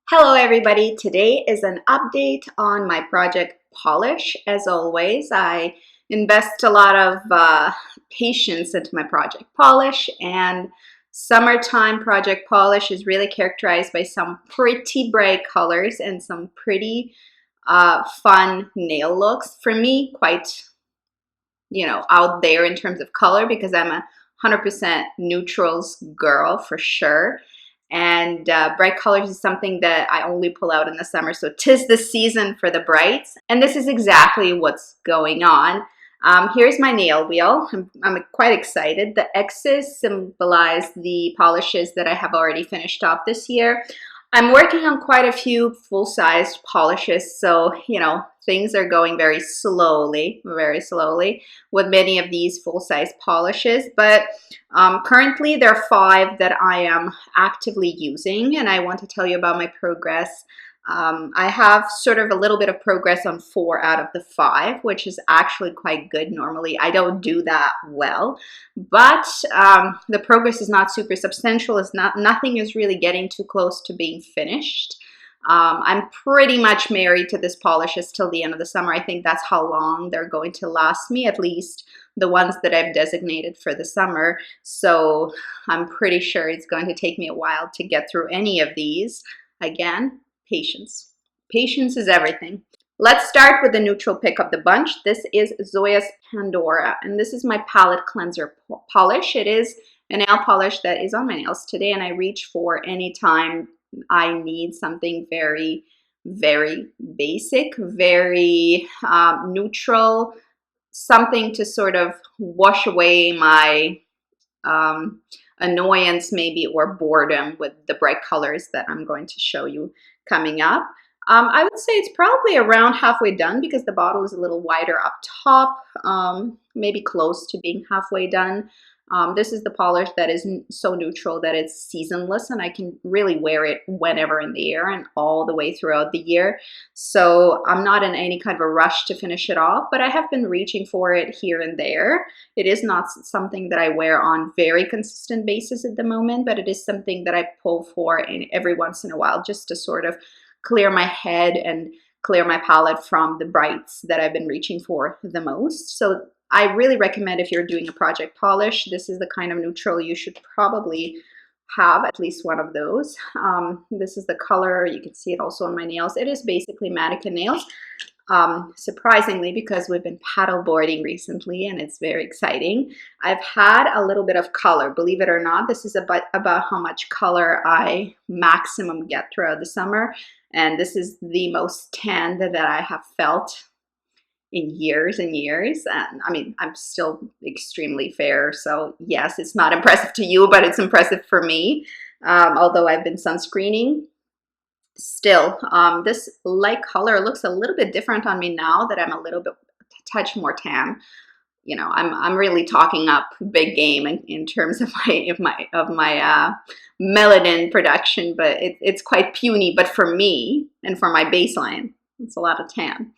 Hello everybody, today is an update on my project polish. As always, I invest a lot of patience into my project polish, and summertime project polish is really characterized by some pretty bright colors and some pretty fun nail looks. For me, quite out there in terms of color because I'm a 100% neutrals girl for sure. And bright colors is something that I only pull out in the summer. So 'tis the season for the brights. And this is exactly what's going on. Here's my nail wheel. I'm quite excited. The X's symbolize the polishes that I have already finished off this year. I'm working on quite a few full-sized polishes, so things are going very slowly with many of these full-size polishes. But currently there are 5 that I am actively using, and I want to tell you about my progress. I have sort of a little bit of progress on 4 out of the 5, which is actually quite good. Normally I don't do that well, but the progress is not super substantial. Nothing is really getting too close to being finished. I'm pretty much married to this polishes till the end of the summer. I think that's how long they're going to last me, at least the ones that I've designated for the summer. So I'm pretty sure it's going to take me a while to get through any of these. Again, patience. Patience is everything. Let's start with the neutral pick of the bunch. This is Zoya's Pandora, and this is my palette cleanser polish. It is a nail polish that is on my nails today, and I reach for any time I need something very, very basic, very neutral, something to sort of wash away my annoyance maybe, or boredom with the bright colors that I'm going to show you coming up. I would say it's probably around halfway done because the bottle is a little wider up top, maybe close to being halfway done. This is the polish that is so neutral that it's seasonless, and I can really wear it whenever in the year and all the way throughout the year. So I'm not in any kind of a rush to finish it off, but I have been reaching for it here and there. It is not something that I wear on very consistent basis at the moment, but it is something that I pull for every once in a while just to sort of clear my head and clear my palette from the brights that I've been reaching for the most. So I really recommend, if you're doing a project polish, this is the kind of neutral you should probably have at least one of those. This is the color. You can see it also on my nails. It is basically mannequin nails. Surprisingly, because we've been paddleboarding recently and it's very exciting, I've had a little bit of color. Believe it or not, this is about how much color I maximum get throughout the summer. And this is the most tan that I have felt in years and years. And I mean, I'm still extremely fair, so yes, it's not impressive to you, but it's impressive for me. Although I've been sunscreening, still this light color looks a little bit different on me now that I'm a little bit touch more tan. I'm really talking up big game in terms of my melanin production, but it's quite puny. But for me and for my baseline, it's a lot of tan.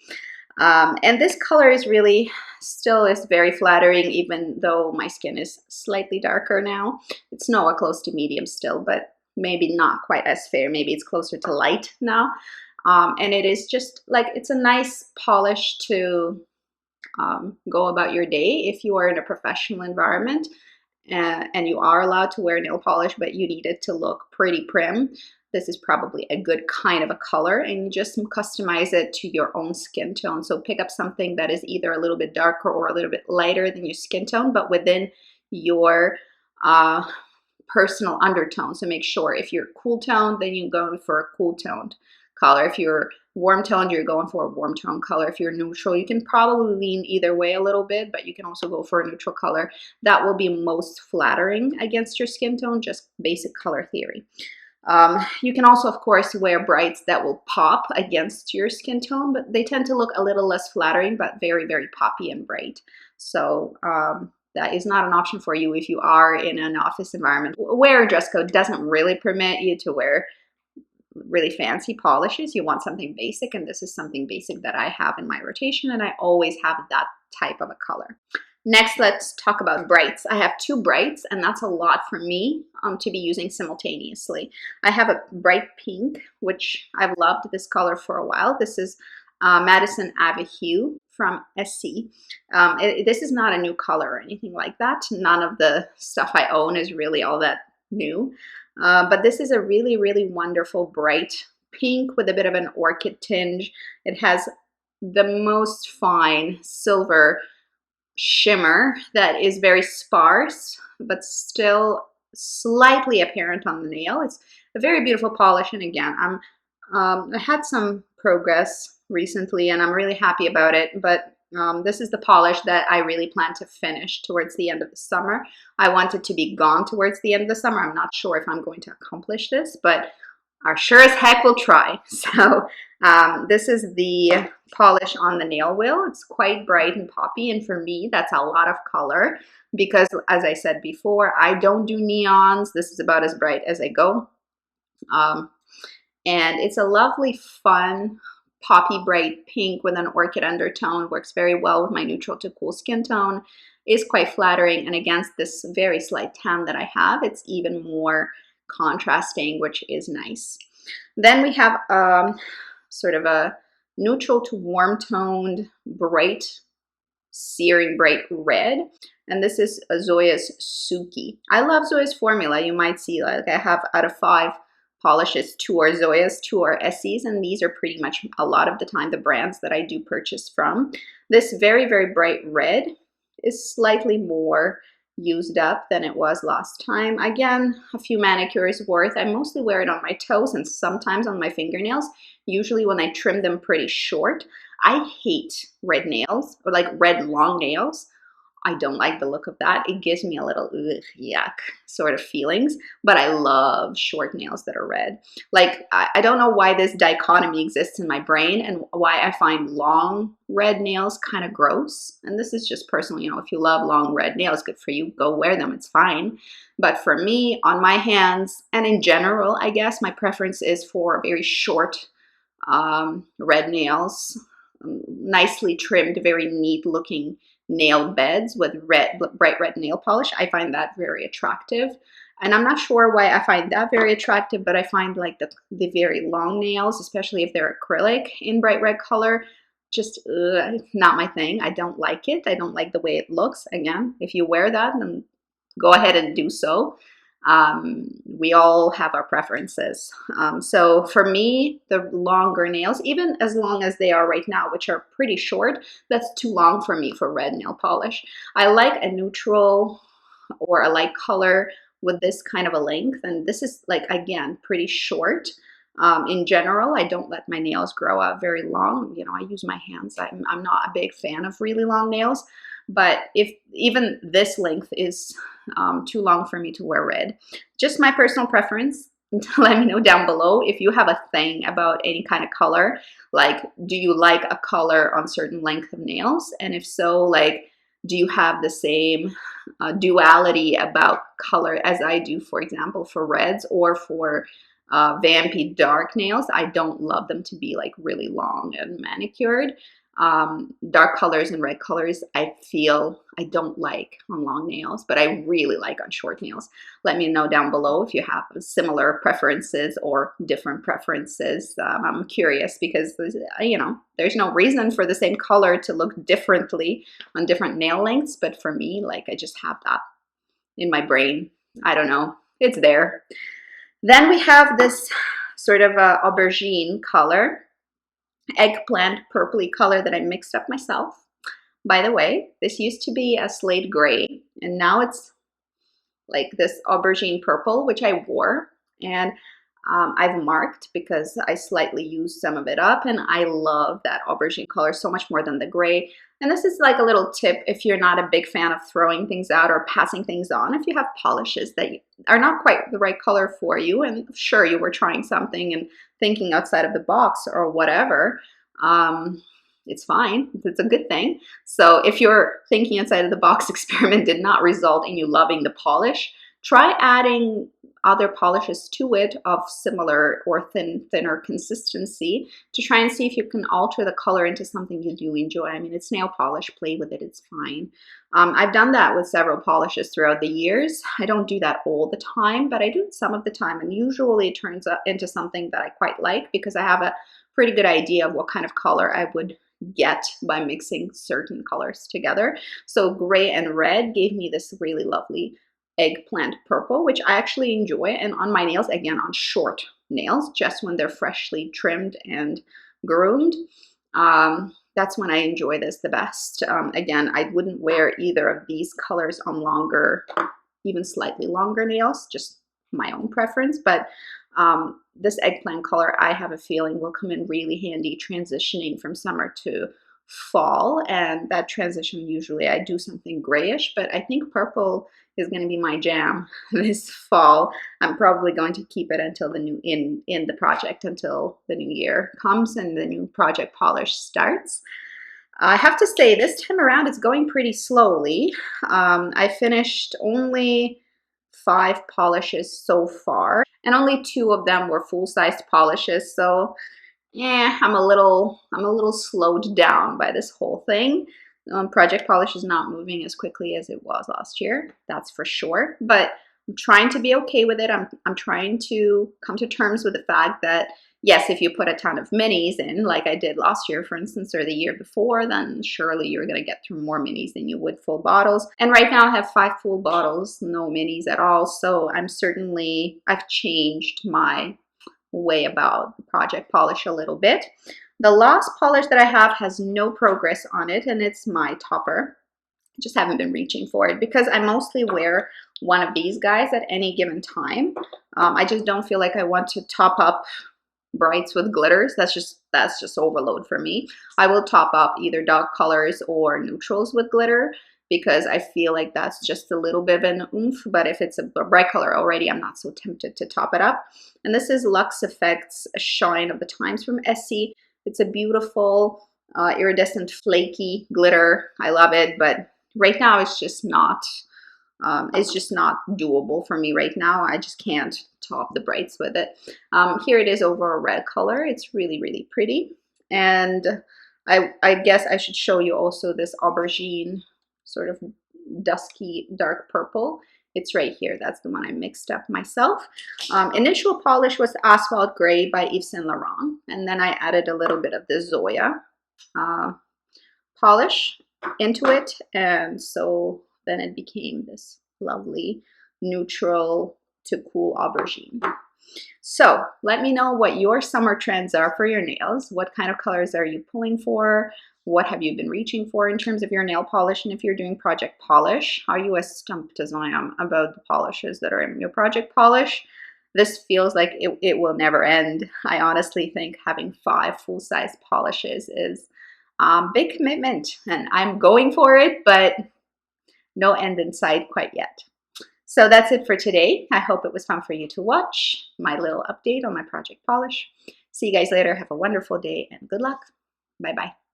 And this color is really still is very flattering, even though my skin is slightly darker now. It's nowhere close to medium still, but maybe not quite as fair. Maybe it's closer to light now. And it is just like, it's a nice polish to go about your day if you are in a professional environment and you are allowed to wear nail polish, but you need it to look pretty prim. This is probably a good kind of a color, and you just customize it to your own skin tone. So pick up something that is either a little bit darker or a little bit lighter than your skin tone, but within your personal undertone. So make sure if you're cool toned, then you're going for a cool toned color. If you're warm toned, you're going for a warm tone color. If you're neutral, you can probably lean either way a little bit, but you can also go for a neutral color. That will be most flattering against your skin tone, just basic color theory. You can also, of course, wear brights that will pop against your skin tone, but they tend to look a little less flattering, but very, very poppy and bright. So that is not an option for you if you are in an office environment where a dress code doesn't really permit you to wear really fancy polishes. You want something basic, and this is something basic that I have in my rotation, and I always have that type of a color. Next, let's talk about brights. I have two brights, and that's a lot for me to be using simultaneously. I have a bright pink, which I've loved this color for a while. This is Madison Ave Hue from SC. This is not a new color or anything like that. None of the stuff I own is really all that new. But this is a really, really wonderful bright pink with a bit of an orchid tinge. It has the most fine silver shimmer that is very sparse, but still slightly apparent on the nail. It's a very beautiful polish, and again, I had some progress recently, and I'm really happy about it, but this is the polish that I really plan to finish towards the end of the summer. I want it to be gone towards the end of the summer. I'm not sure if I'm going to accomplish this, but I sure as heck will try. So this is the polish on the nail wheel. It's quite bright and poppy, and for me, that's a lot of color because, as I said before, I don't do neons. This is about as bright as I go. And it's a lovely, fun, poppy bright pink with an orchid undertone. Works very well with my neutral to cool skin tone. Is quite flattering, and against this very slight tan that I have, it's even more contrasting, which is nice. Then we have sort of a neutral to warm toned, bright, searing bright red. And this is a Zoya's Suki. I love Zoya's formula. You might see like I have out of 5 polishes, 2 are Zoya's, 2 are Essie's, and these are pretty much a lot of the time the brands that I do purchase from. This very, very bright red is slightly more used up than it was last time. Again, a few manicures worth. I mostly wear it on my toes and sometimes on my fingernails, usually when I trim them pretty short. I hate red nails, or like red long nails. I don't like the look of that. It gives me a little ugh, yuck sort of feelings, but I love short nails that are red. Like, I don't know why this dichotomy exists in my brain and why I find long red nails kind of gross. And this is just personal, you know, if you love long red nails, good for you, go wear them, it's fine. But for me, on my hands, and in general, I guess my preference is for very short red nails, nicely trimmed, very neat looking nail beds with bright red nail polish. I find that very attractive. And I'm not sure why I find that very attractive, but I find like the very long nails, especially if they're acrylic in bright red color, just not my thing. I don't like it. I don't like the way it looks. Again, if you wear that, then go ahead and do so. We all have our preferences. So for me, the longer nails, even as long as they are right now, which are pretty short, that's too long for me for red nail polish. I like a neutral or a light color with this kind of a length, and this is like, again, pretty short. In general, I don't let my nails grow out very long. You know, I use my hands. I'm not a big fan of really long nails, but if even this length is too long for me to wear red. Just my personal preference. Let me know down below if you have a thing about any kind of color. Like, do you like a color on certain length of nails? And if so, like, do you have the same duality about color as I do, for example, for reds or for vampy dark nails? I don't love them to be like really long and manicured. Dark colors and red colors, I feel I don't like on long nails, but I really like on short nails. Let me know down below if you have similar preferences or different preferences. I'm curious because, you know, there's no reason for the same color to look differently on different nail lengths, but for me, like, I just have that in my brain. I don't know, it's there. Then we have this sort of aubergine color, eggplant purpley color that I mixed up myself. By the way, this used to be a slate gray, and now it's like this aubergine purple, which I wore, and I've marked because I slightly used some of it up, and I love that aubergine color so much more than the gray. And this is like a little tip if you're not a big fan of throwing things out or passing things on. If you have polishes that are not quite the right color for you, and sure, you were trying something and thinking outside of the box or whatever, it's fine. It's a good thing. So if your thinking outside of the box experiment did not result in you loving the polish, Try adding other polishes to it of similar or thinner consistency to try and see if you can alter the color into something you do enjoy. I mean, it's nail polish, play with it, it's fine. I've done that with several polishes throughout the years. I don't do that all the time, but I do it some of the time, and usually it turns into something that I quite like because I have a pretty good idea of what kind of color I would get by mixing certain colors together. So gray and red gave me this really lovely eggplant purple, which I actually enjoy. And on my nails, again, on short nails, just when they're freshly trimmed and groomed, that's when I enjoy this the best. Again, I wouldn't wear either of these colors on longer, even slightly longer nails, just my own preference. But this eggplant color, I have a feeling, will come in really handy transitioning from summer to fall. And that transition, usually I do something grayish, but I think purple is going to be my jam this fall. I'm probably going to keep it until the new in the project until the new year comes and the new project polish starts. I have to say, this time around it's going pretty slowly. I finished only 5 polishes so far, and only 2 of them were full-sized polishes. So yeah, I'm a little slowed down by this whole thing. Project polish is not moving as quickly as it was last year, that's for sure. But I'm trying to be okay with it. I'm trying to come to terms with the fact that yes, if you put a ton of minis in, like I did last year, for instance, or the year before, then surely you're going to get through more minis than you would full bottles. And right now I have 5 full bottles, no minis at all. So I've changed my way about the project polish a little bit. The last polish that I have has no progress on it, and it's my topper. I just haven't been reaching for it because I mostly wear one of these guys at any given time. I just don't feel like I want to top up brights with glitters. That's just overload for me. I will top up either dark colors or neutrals with glitter because I feel like that's just a little bit of an oomph. But if it's a bright color already, I'm not so tempted to top it up. And this is Luxe Effects Shine of the Times from Essie. It's a beautiful iridescent flaky glitter. I love it, but right now it's just not doable for me right now. I just can't top the brights with it. Here it is over a red color. It's really, really pretty. And I guess I should show you also this aubergine sort of dusky dark purple. It's right here. That's the one I mixed up myself. Initial polish was Asphalt Gray by Yves Saint Laurent. And then I added a little bit of the Zoya polish into it. And so then it became this lovely neutral to cool aubergine. So let me know what your summer trends are for your nails. What kind of colors are you pulling for? What have you been reaching for in terms of your nail polish? And if you're doing project polish, are you as stumped as I am about the polishes that are in your project polish? This feels like it will never end. I honestly think having 5 full-size polishes is big commitment, and I'm going for it, but no end in sight quite yet. So that's it for today. I hope it was fun for you to watch my little update on my project polish. See you guys later. Have a wonderful day and good luck. Bye-bye.